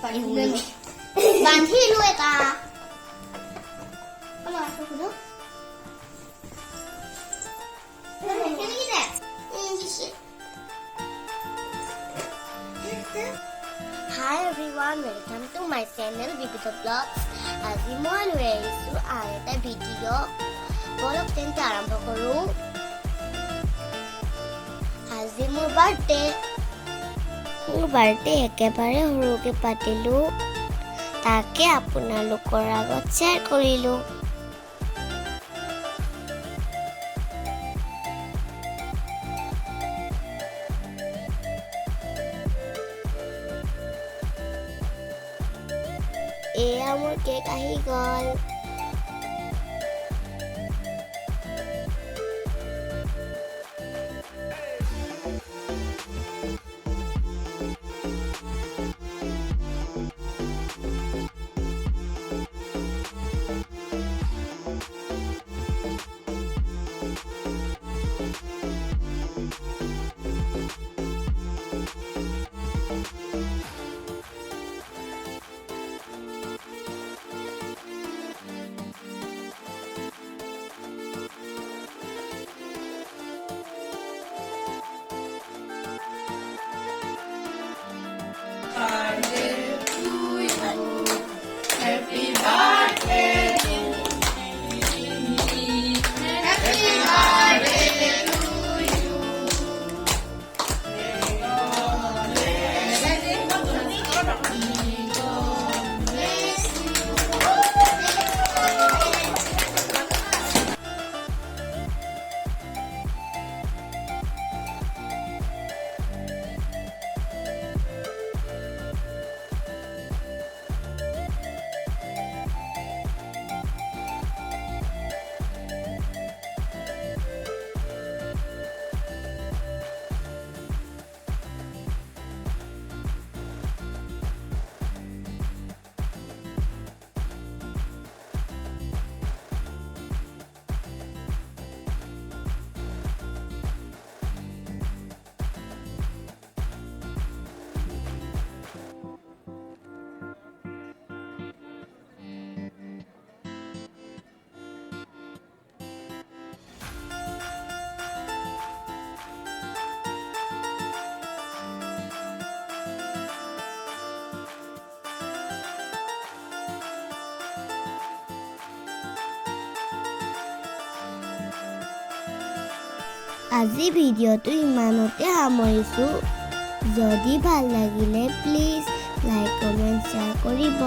বান্ধিলো এটা অলপ আছে শুনো Hi everyone, welcome to my channel Bibita Vlogs. আজি মই লৈ আহিছো আৰু এটা ভিডিঅ' বলক তেন্তে আৰম্ভ কৰো আজি মোৰ বাৰ্থডে একেবাৰে সৰুকে পাতিলো তাকে আপোনালোকৰ আগত শ্বেয়াৰ কৰিলো এয়া মোৰ কেক আহি গ'ল Happy birthday to me. Happy birthday to you. May God bless আজি ভিডিঅ'টো ইমানতে সামৰিছো যদি ভাল লাগিলে প্লিজ লাইক কমেন্ট শ্বেয়াৰ কৰিব